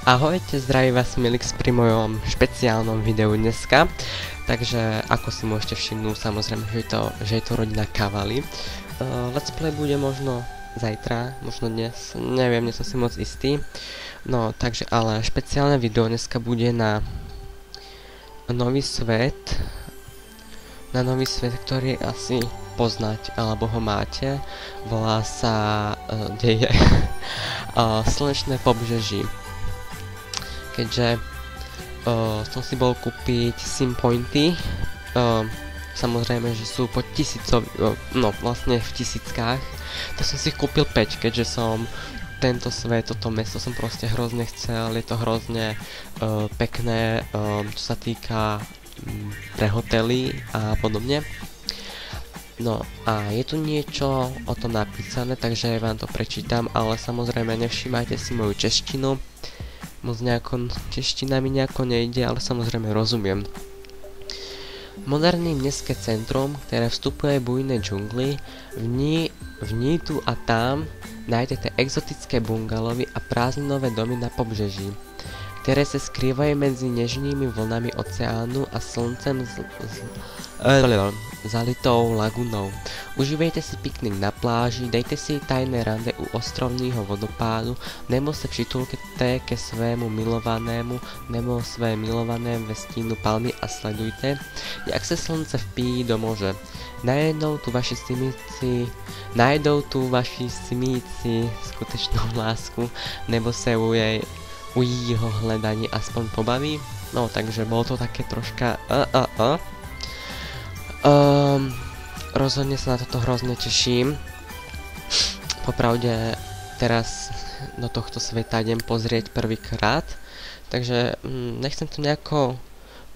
Ahojte, zdraví vás Milix pri mojom špeciálnom videu dneska. Takže ako si môžete všimnúť, samozrejme, že je to rodina Cavalli. Let's play bude možno zajtra, možno dnes, neviem, nie som si moc istý. No, takže ale špeciálne video dneska bude na nový svet, ktorý asi poznať, alebo ho máte. Volá sa Slnečné pobřeží. Keďže som si bol kúpiť sim pointy, samozrejme, že sú po vlastne v tisíckách, tak som si kúpil 5, keďže som tento svet, toto mesto som proste hrozne chcel, je to hrozne pekné, čo sa týka pre hotely a podobne. No a je tu niečo o tom napísané, takže vám to prečítam, ale samozrejme nevšímajte si moju češtinu. Moc čeština mi nejako nejde, ale samozrejme rozumiem. Moderní městské centrum, které vstupuje bujné džungly, v ní tu a tam najdete exotické bungalovy a prázdninové domy na pobřeží, které se skrývají mezi nežnými vlnami oceánu a slncem zalitou lagunou. Užívejte si piknik na pláži, dejte si tajné rande u ostrovního vodopádu, nebo se přitulkete ke svému milovanému nebo své milované ve stínu palmy a sledujte, jak se slnce vpíjí do moře. Najdou tu vaši simíci skutečnou lásku, nebo se u jeho hledání aspoň pobaví. No, takže bolo to také troška rozhodne sa na toto hrozne teším. Popravde teraz do tohto sveta idem pozrieť prvýkrát, takže nechcem to nejako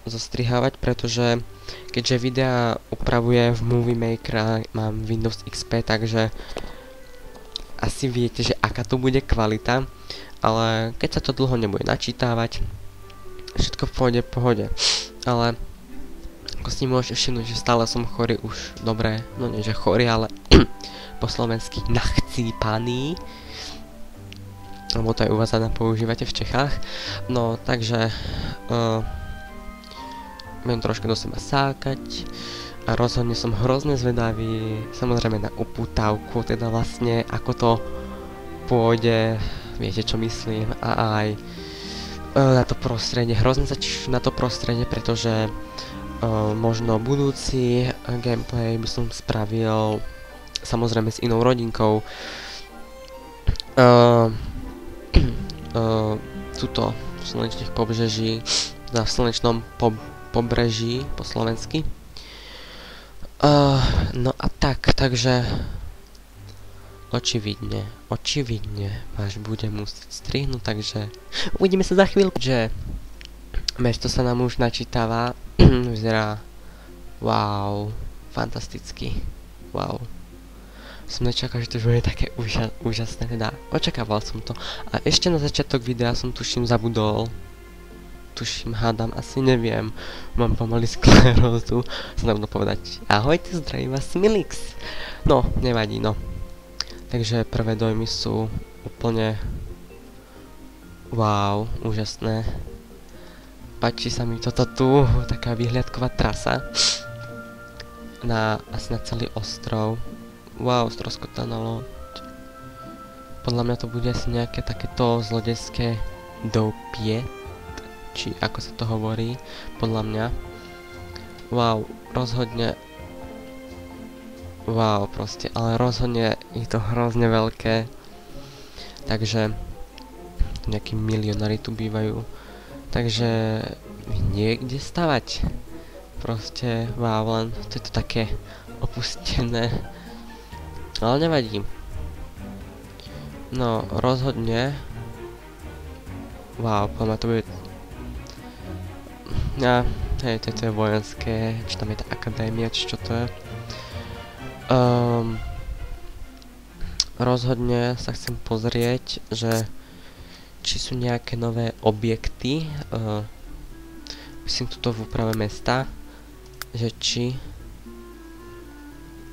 zostrihávať, pretože keďže videa upravuje v Movie Maker a mám Windows XP, takže asi viete, že aká tu bude kvalita, ale keď sa to dlho nebude načítávať, všetko pôjde v pohode. Ale ako si môžete všimnúť, že stále som chorý už dobre, no nie že chorý, ale po slovensky nachcípaný, lebo to aj u vás používate v Čechách. No takže budem troška do seba sákať a rozhodne som hrozne zvedavý, samozrejme na upútavku, teda vlastne ako to pôjde, viete čo myslím, a aj na to prostredie, hrozne sa teším na to prostredie, pretože možno budúci gameplay by som spravil samozrejme s inou rodinkou. Tuto v slnečných pobřeží, v slnečnom pobreží po slovensky. No a takže očividne vás budem musieť strihnúť, takže uvidíme sa za chvíľku, že mesto sa nám už načítava. Vyzerá wow, fantasticky, wow. Som nečakal, že to už bude také úžasné, teda očakával som to. A ešte na začiatok videa som hádam, asi neviem, mám pomaly sklerózu, som nebudol povedať ahojte, zdraví vás Milix. No, nevadí, no. Takže prvé dojmy sú úplne wow, úžasné. Páči sa mi toto tu, taká výhľadková trasa asi na celý ostrov. Wow, stroskotaná loď. Podľa mňa to bude asi nejaké takéto zlodejské doupie, či ako sa to hovorí, podľa mňa. Wow, rozhodne. Wow, proste, ale rozhodne je to hrozne veľké. Takže nejakí milionári tu bývajú. Takže niekde stavať. Proste, wow, len to je to také opustené. Ale nevadí. No, rozhodne. Wow, poďme to bude. Hej, to je vojenské, či tam je tá akadémia, či čo to je. Rozhodne sa chcem pozrieť, že či sú nejaké nové objekty, myslím tuto v úprave mesta, že či,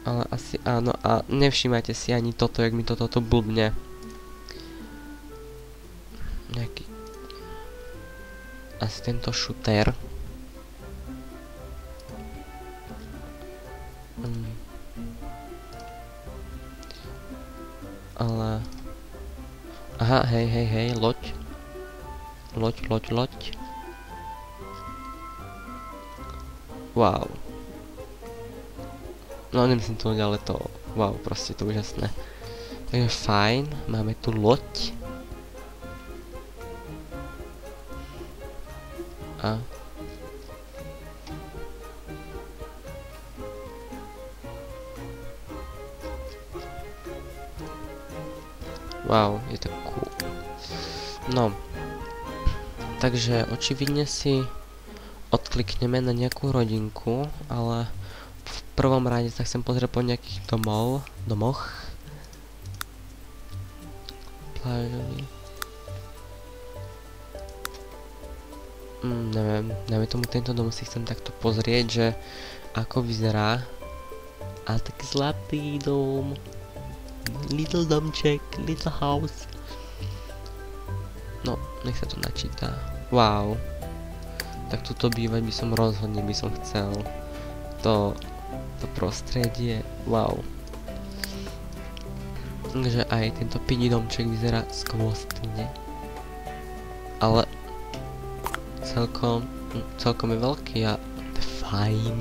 ale asi áno, a nevšímajte si ani toto, jak mi toto blbne. Nejaký asi tento šutér. Ale... Aha, hej, loď. Loď. Wow. No nemyslím to loď, ale to... Wow, proste to úžasné. Takže fajn, máme tu loď. A... Wow, je to cool. No. Takže očividne si odklikneme na nejakú rodinku, ale v prvom rade sa chcem pozrieť po nejakých domoch. Plážový. Neviem, dajme tomu tento dom si chcem takto pozrieť, že ako vyzerá. A taký zlatý dom. Little domček, little house. No, nech sa to načíta. Wow. Tak tuto bývať by som rozhodne chcel. To prostredie, wow. Takže aj tento pidi domček vyzerá skvostne. Ale celkom je veľký a to je fajn.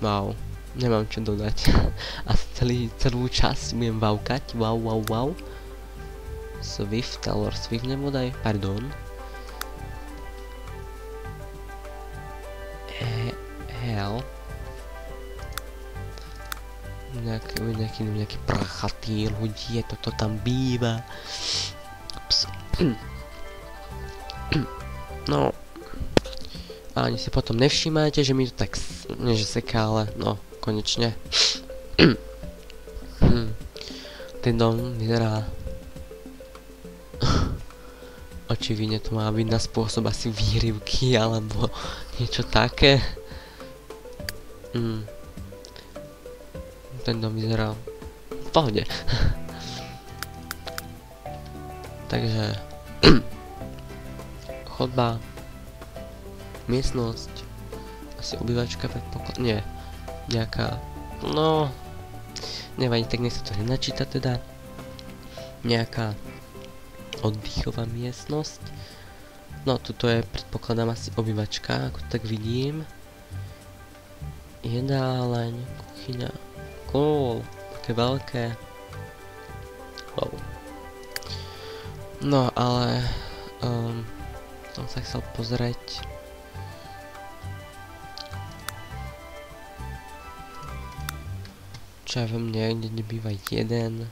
Wow. Nemám čo dodať. Asi celú časť budem vavkať. Wow. Swift, Taylor Swift nebodaj, pardon. Hell. Nejaký prachatý ľudí, toto tam býva. No. A ani si potom nevšímajte, že mi to tak nie že seká, ale no, konečne. Ten dom vyzerá... Očividne to má byť na spôsob asi výrivky, alebo niečo také. Ten dom vyzerá v pohode. Takže... Chodba. Miestnosť. Asi obývačka predpoklad... Nie. Nejaká... No... Nevadí, tak nech sa to nenačíta teda. Nejaká... oddychová miestnosť. No, tuto je, predpokladám, asi obývačka, ako tak vidím. Jedáleň, kuchyňa. Cool, také veľké. Wow. No, ale... som sa chcel pozrieť. Čo ja viem, niekde nebýva jeden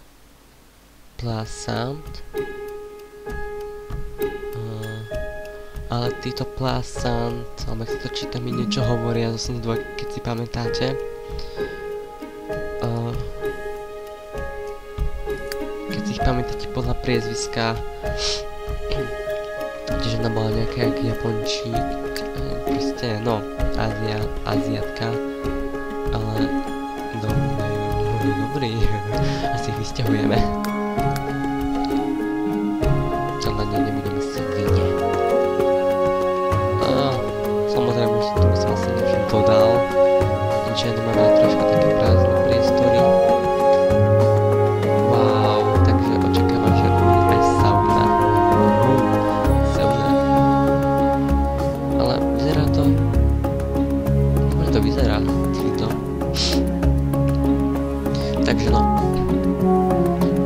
plasant. Ale títo plasant, alebo ak sa to číta, mi niečo hovoria, zase keď si pamätáte. Keď si ich pamätáte podľa priezviska, že ona bola nejaká Japončík, proste, no, Aziatka, ale dobrý, asi ich vysťahujeme. Ale nebudeme si vidieť. Samozrejme, že tu som asi niečo dodal, že nemáme trošku také prázdne priestory. Wow, takže očakávam, že bude aj sauna. Ale vyzerá to... Dobre to vyzerá, týmto. Takže no.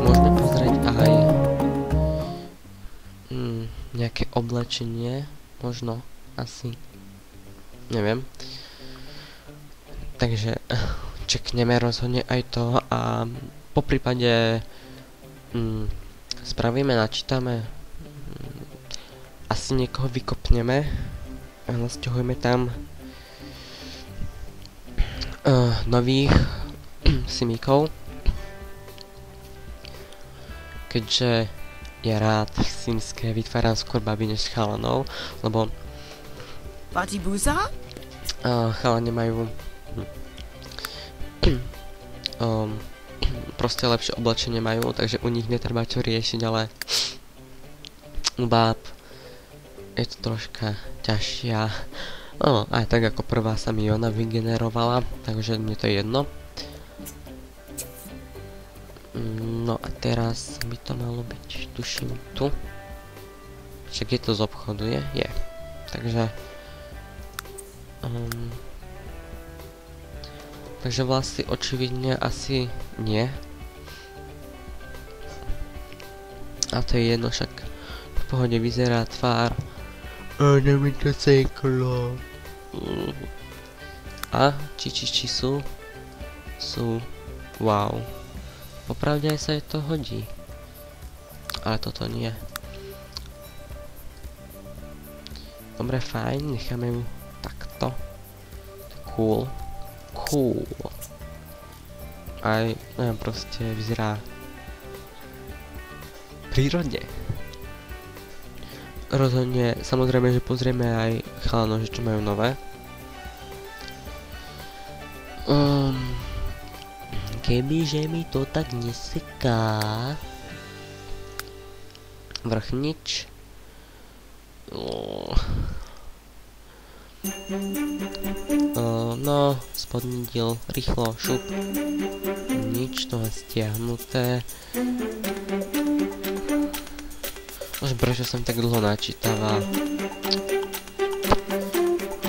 Môžeme pozrieť aj... nejaké oblečenie, možno, asi. Neviem. Takže čekneme rozhodne aj to a po prípade spravíme, načítame, asi niekoho vykopneme a nasťahujeme tam nových simíkov, keďže ja rád simské vytváram skôr babi než chalanov, lebo chalani majú proste lepšie oblečenie majú, takže u nich netreba čo riešiť, ale u báb je to troška ťažšia. No, aj tak ako prvá sa mi ona vygenerovala, takže mne to je jedno. No a teraz by to malo byť, tuším, tu. Však je to z obchodu, je. Takže... takže vlasy očividne asi nie. A to je jedno, však v pohode vyzerá tvár. Ona mi to seklo. A či sú? Sú. Wow. Popravde aj sa to hodí. Ale toto nie. Dobre, fajn, necháme ju takto. Cool. Aj, neviem, proste vyzerá prírodne. Rozhodne, samozrejme, že pozrieme aj chalanov, že čo majú nové. Kebyže mi to tak neseká. Vrchnič. No, spodný diel, rýchlo, šup. Nič, to je stiahnuté. Už prečo som tak dlho načítava.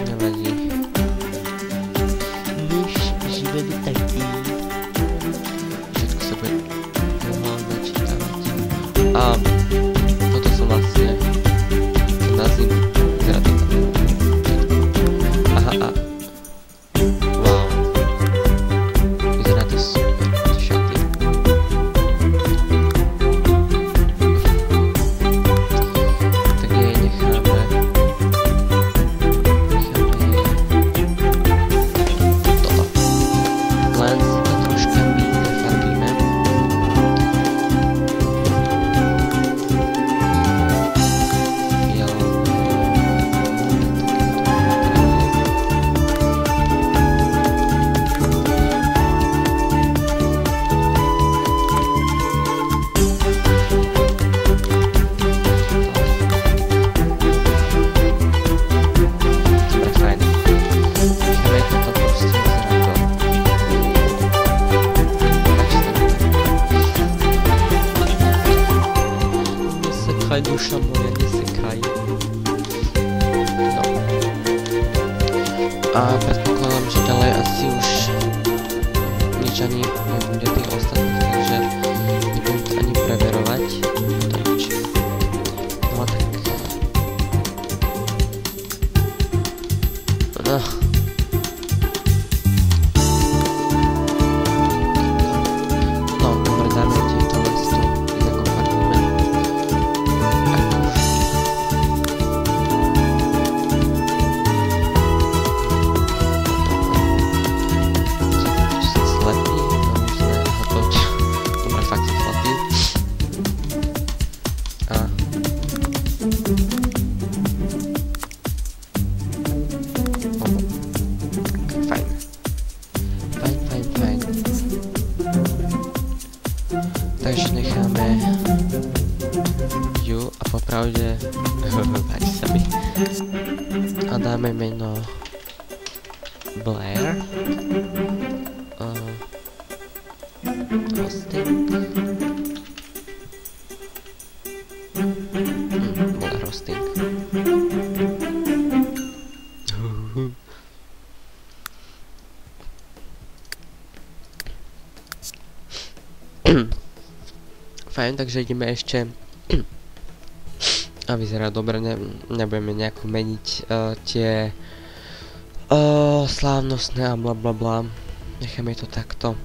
Nevadí. Nič, život je taký. Všetko sa bude dlho načítavať. A toto som vlastne na zimu. Teda toto. Aha, wow. Vyzerá to super. Šaty. Tak jej necháme. Toto. Len si to troška zafarbíme. Duša moja, nesekaj. No. A predpokladám, že ďalej asi už nič ani nebude tých ostatných, takže nebudem to ani preverovať. To nič. No a tak. No. No, dobre, dáme tieto lesy. Takže necháme ju a popravde páči sa mi. A dáme meno Blair. Hosting. Blair hosting. Fajn, takže ideme ešte a vyzerá dobre, nebudeme nejako meniť tie slávnostné a blablabla, necháme to takto.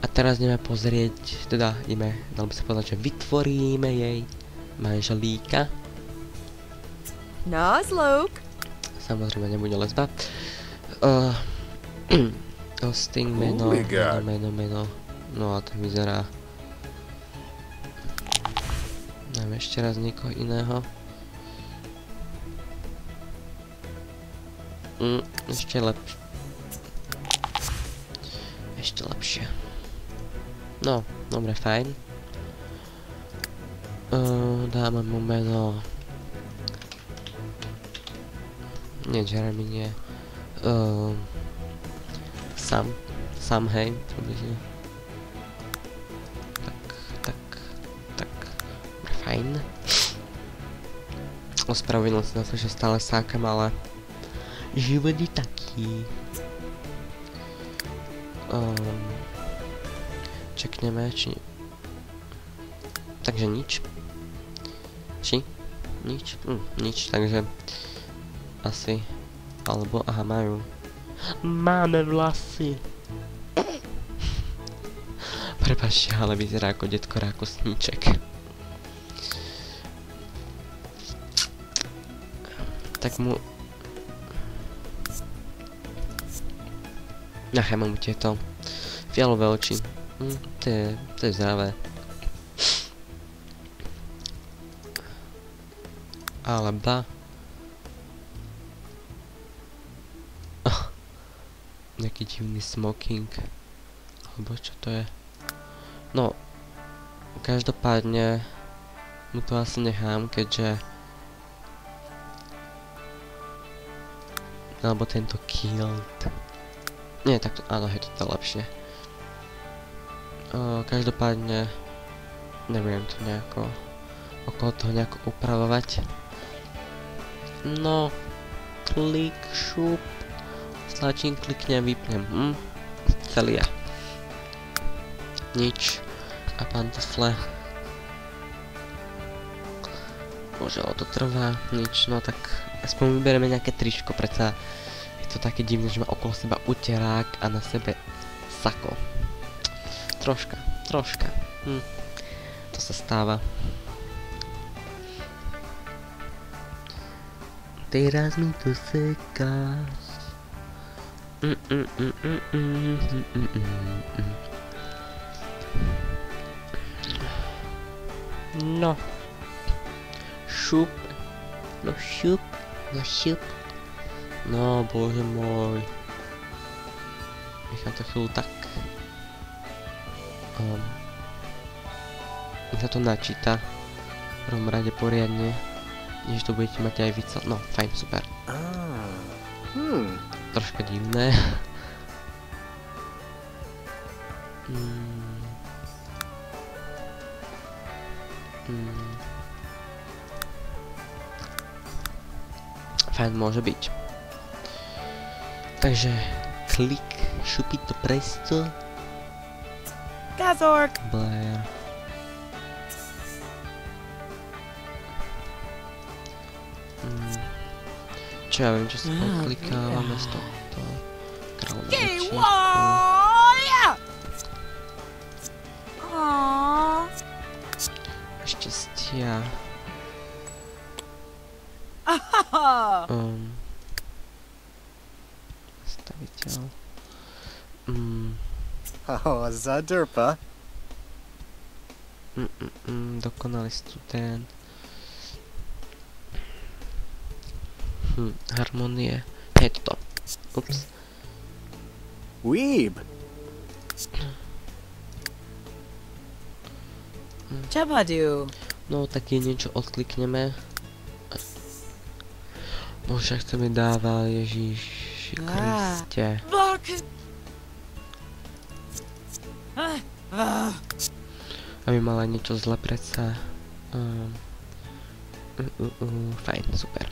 A teraz ideme pozrieť, teda ideme, dalo by sa povedať, že vytvoríme jej manželíka. Nice look. Samozrejme nebude lesba. Hosting, meno. No a to vyzerá. Dáme ešte raz niekoho iného. Ešte lepšie. Ešte lepšie. No, dobre, fajn. Dáme mu meno... Nie Jeremy, nie. Sam, hej, približne. Tak. Fajn. Ospravedlňujem sa na to, že stále sákam, ale... Život je taký. Čekneme, či... Takže nič. Či? Nič? Nič, takže... Asi... Alebo... Aha, majú. Máme vlasy! Prepáčte, ale vyzerá ako detko rákosníček. Tak mu... Nechajme mu tieto fialové oči. To je zdravé. Ale ba. Nejaký divný smoking. Alebo čo to je? No. Každopádne mu to asi nechám, keďže... Alebo tento kilt. Nie, takto, áno, je to lepšie. Každopádne... Neviem to nejako... Okolo toho nejako upravovať. No... Klik, šup... Stlačím, kliknem, vypnem. Celý ja. Nič. A pantofle. Bože, to trvá. Nič, no tak... Aspoň vyberieme nejaké tričko, predsa... Je to také divné, že má okolo seba uterák a na sebe sako. Troška. To sa stáva. Teraz mi to sekáš. No. Šup. No šup. No, bože môj. Nechám to chvíľu tak. Nech sa to načíta. V prvom rade poriadne. Než to budete mať aj vycel... No, fajn, super. Troška divné. Fajn, môže byť. Takže klik, šupito presto. Gazork! Blair. Čo ja viem, čo sa klikávame z tohto kráľovné očičku. Šťastia. Staviteľ. Zadurpa. Dokonalý student. Harmonie. Je to. Ups. Weeb. Chabadu. No, tak je niečo odklikneme. No však to mi dáva, Ježíši Kriste. Aby mala niečo zle predsa. Fajn, super.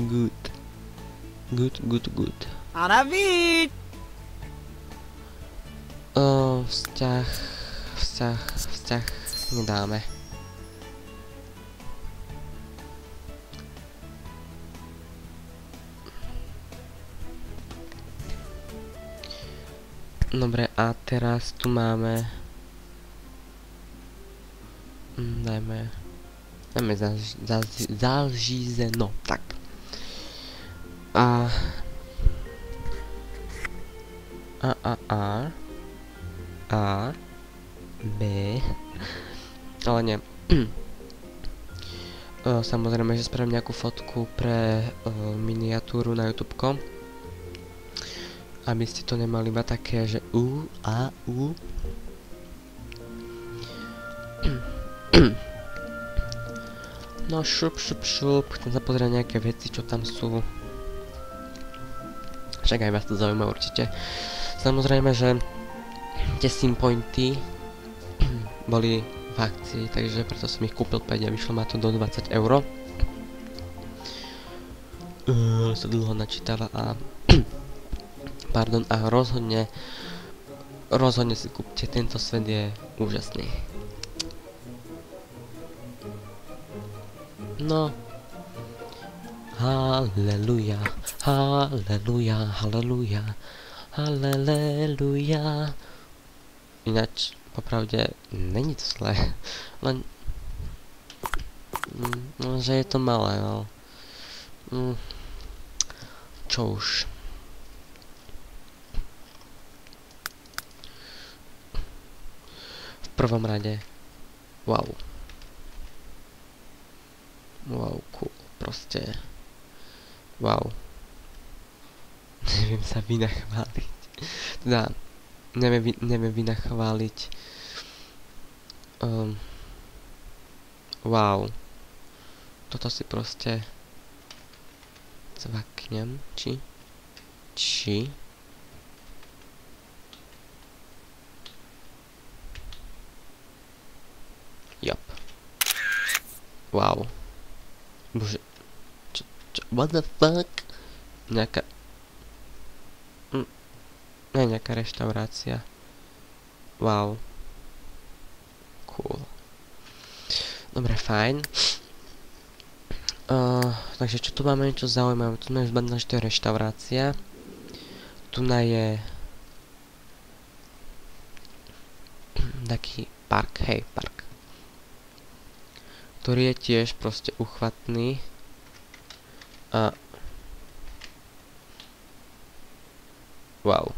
Good. Anavid! Vzťah nedáme. Dobre, a teraz tu máme... Dajme zalžízeno, tak. A B, ale nie. Samozrejme, že spravím nejakú fotku pre miniatúru na YouTubeko, aby ste to nemali iba také, že No šup, chcem sa pozrieť nejaké veci, čo tam sú. Však aj vás to zaujíma určite. Samozrejme, že tie simpointy boli v akcii, takže preto som ich kúpil 5 a vyšlo ma to do 20 €. Sa dlho načítava a pardon, a rozhodne si kúpte, tento svet je úžasný. No. Halleluja, halleluja, halleluja, halleluja. Ináč, popravde, není to zlé, len že je to malé, no. Čo už. V prvom rade, wow. Wow, cool, proste. Wow. Neviem sa vynachváliť. Teda, neviem vynachváliť. Wow. Toto si proste cvaknem, či? Jop. Wow. Bože. What the fuck? Nejaká... nejaká reštaurácia. Wow. Cool. Dobre, fajn. Takže čo tu máme niečo zaujímavé? Tu máme zbadná, že to je reštaurácia. Tu je taký park, hej, park. Ktorý je tiež proste uchvatný. A... wow.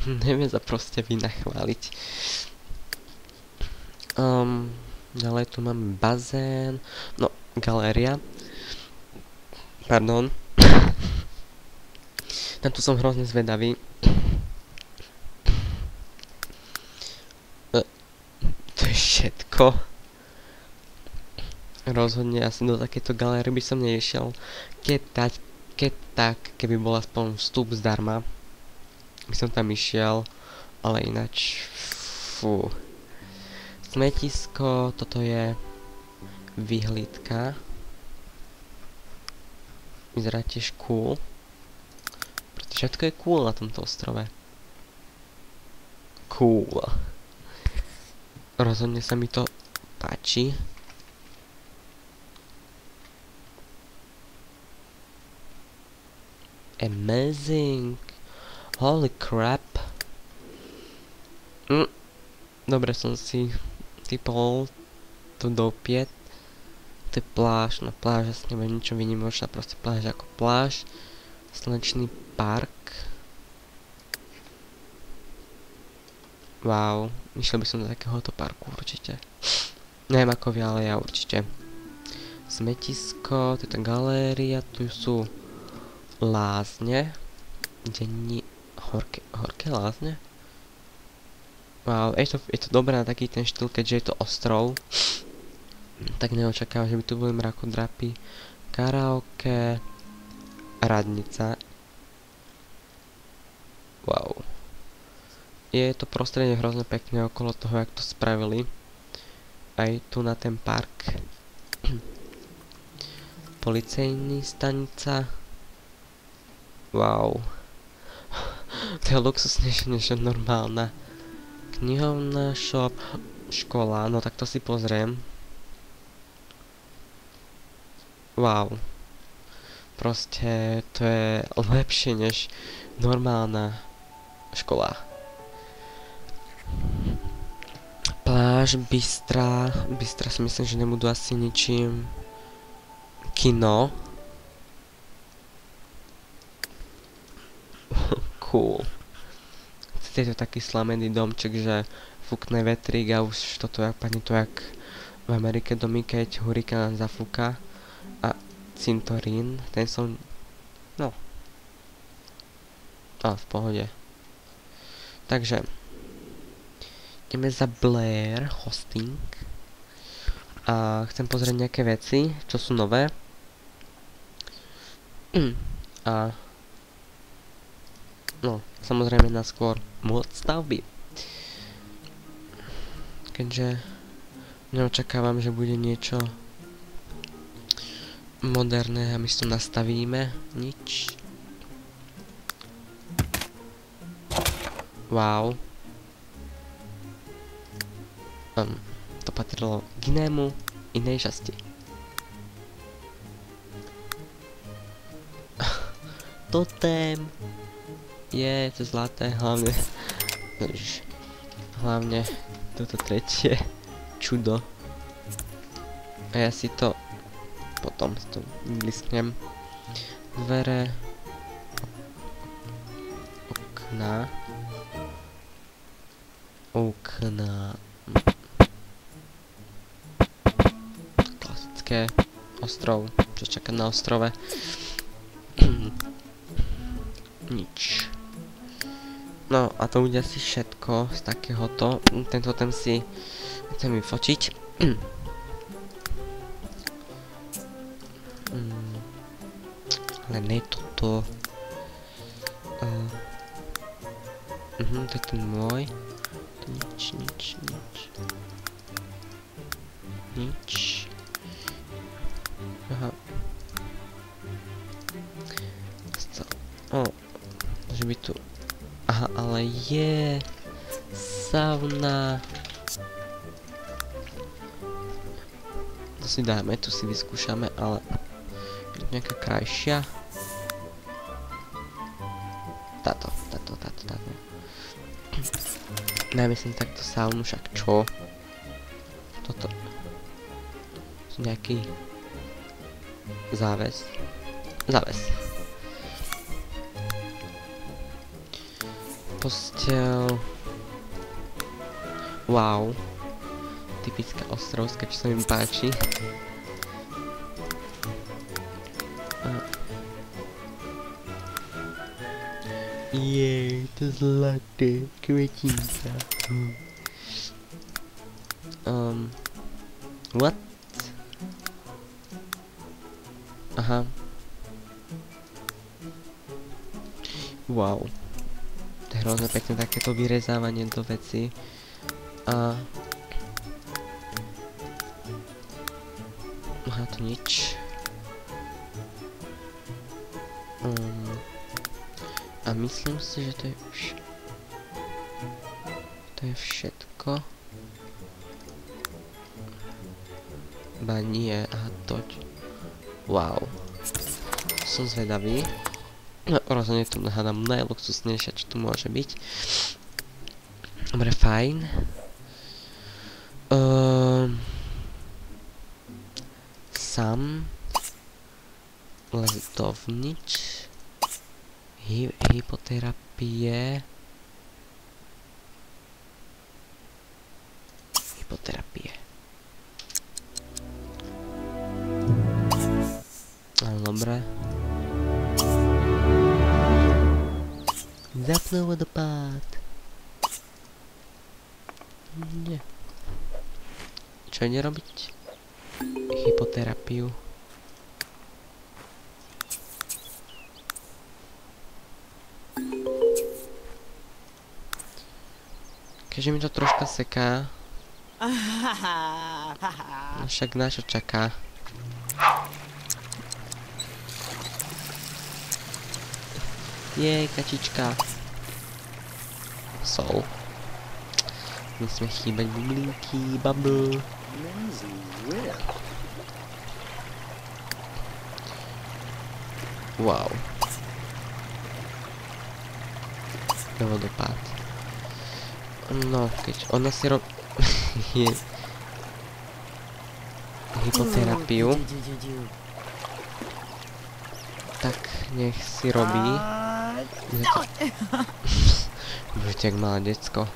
Neviem sa proste vynachváliť. Ďalej tu máme bazén. No, galéria. Pardon. Na tu som hrozne zvedavý. To je všetko. Rozhodne asi do takéto galérie by som nešiel. Keď tak, keby bol aspoň vstup zdarma, by som tam išiel, ale ináč, fú. Smetisko, toto je vyhlídka. Vyzerá tiež cool. Pretože všetko je cool na tomto ostrove. Cool. Rozhodne sa mi to páči. Amazing. Holy crap. Dobre som si typol tu do piet. To je pláž, no pláž asi nebude ničo výnimočná, proste pláž ako pláž. Slnečný park. Wow, išiel by som do takéhoto parku určite. Neviem ako vy, ale ja určite. Smetisko, tu je tá galéria, tu sú lázne. Denní horké lázne. Wow, je to dobré na taký ten štýl, keďže je to ostrov. Tak neočakávam, že by tu boli mrakodrapy. Karaoke. Radnica. Wow. Je to prostredie hrozne pekné okolo toho, jak to spravili. Aj tu na ten park. Policejní stanica. Wow. To je luxusnejšie než normálna. Knihovná, shop, škola, no tak to si pozriem. Wow. Proste to je lepšie než normálna škola. Pláž, bystra si myslím, že nebudú asi ničím. Kino. Cool. Je to taký slamený domček, že fúkne vetrík a už toto jak pani to jak v Amerike domy, keď hurikán zafúka. A cintorín, ten som... no. Ale v pohode. Takže ideme za Blair Hosting. A chcem pozrieť nejaké veci, čo sú nové. A no, samozrejme naskôr mod stavby. Keďže neočakávam, že bude niečo moderné a my si to nastavíme. Nič. Wow. To patrilo k inej časti. Totém. Je to zlaté, hlavne toto tretie čudo. A ja si to potom vylisknem. Dvere, okna, klasické ostrov, čo čaká na ostrove. Nič. No a to bude asi všetko z takéhoto. Tento ten si chcem vyfočiť. Ale ne toto. To je ten môj. Nič. Aha. Že by tu... Aha, ale je... Sauna. To si dáme, tu si vyskúšame, ale... Nejaká krajšia. Táto. Dajme si takto saunu, však čo? Toto. Sú nejaký... Záves. Posteľ. Wow. Typická ostrovská, čo sa mi páči. Jej, to zlaté kvetinka. What? Aha. Wow. To je hrozne pekné takéto vyrezávanie do veci. A... Aha, to nič. A myslím si, že to je všetko. Ba nie, aha, toť. Wow. Som zvedavý. No, rozhodne tu hádam najluxusnejšie, čo tu môže byť. Dobre, fajn. Sam. Lez dovnitř. Hypoterapie. Áno, dobre. Zapnú vodopád. Nie. Čo ide robiť? Hypoterapiu. Keďže mi to troška seká. No však na čo čaká? Jej, kačička. Sol. Nesmie chýbať bublinky, bubble. Wow. Vodopád. No, keď ona si robí hypoterapiu, tak nech si robí. Budete jak malé decko.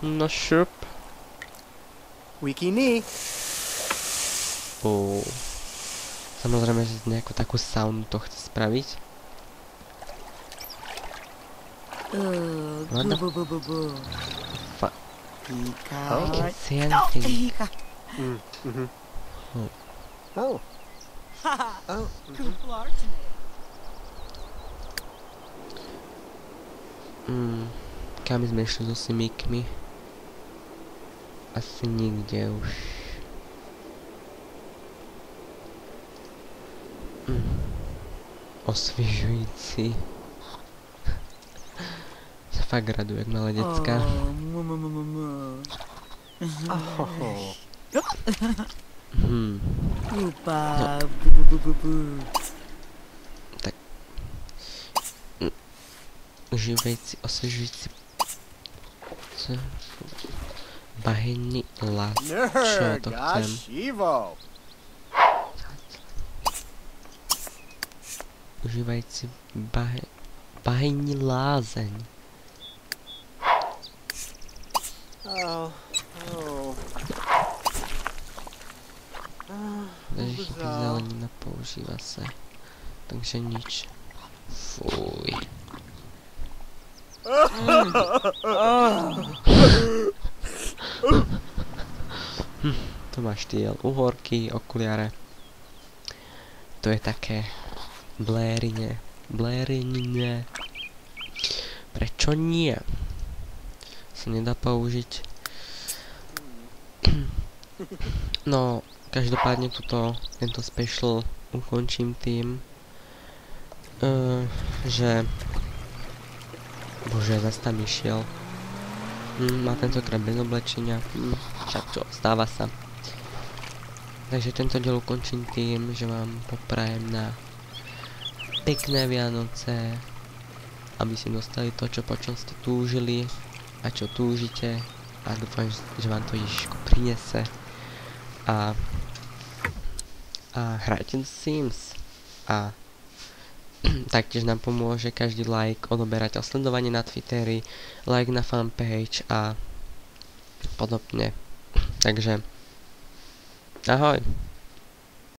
No šup. Wikini. Samozrejme, že nejakú takú saunu to chce spraviť. Pika. Can see No, anything. Pika. Mm-hmm. Oh. Oh. Haha. Oh. Kuplartne. Kam sme išli so simíkmi? Asi nikde už. Osviežujúci. Sa fakt radujú, jak malé decka. Oh. Kupa. No. Bu. Užívajúci, osviežujúci. Bahenný las. Čo to chcem? Nergashivo. Užívajúci bahenný lázeň. Oh. Oh. Takže chybí zelenina, používa sa. Takže nič. Fuj. Tu máš tie uhorky, okuliare. To je také blérine. Prečo nie? Sa nedá použiť. No, každopádne tento special ukončím tým, že bože, zase tam išiel. Má tentokrát bez oblečenia. Však čo, stáva sa. Takže tento diel ukončím tým, že vám poprajem na pekné Vianoce, aby si dostali to, po čom ste túžili a čo túžite, a dúfam, že vám to Ježiško prinese. A hrajte The Sims. A taktiež nám pomôže každý like, odoberať a sledovanie na Twitteri, like na fanpage a podobne. Takže ahoj.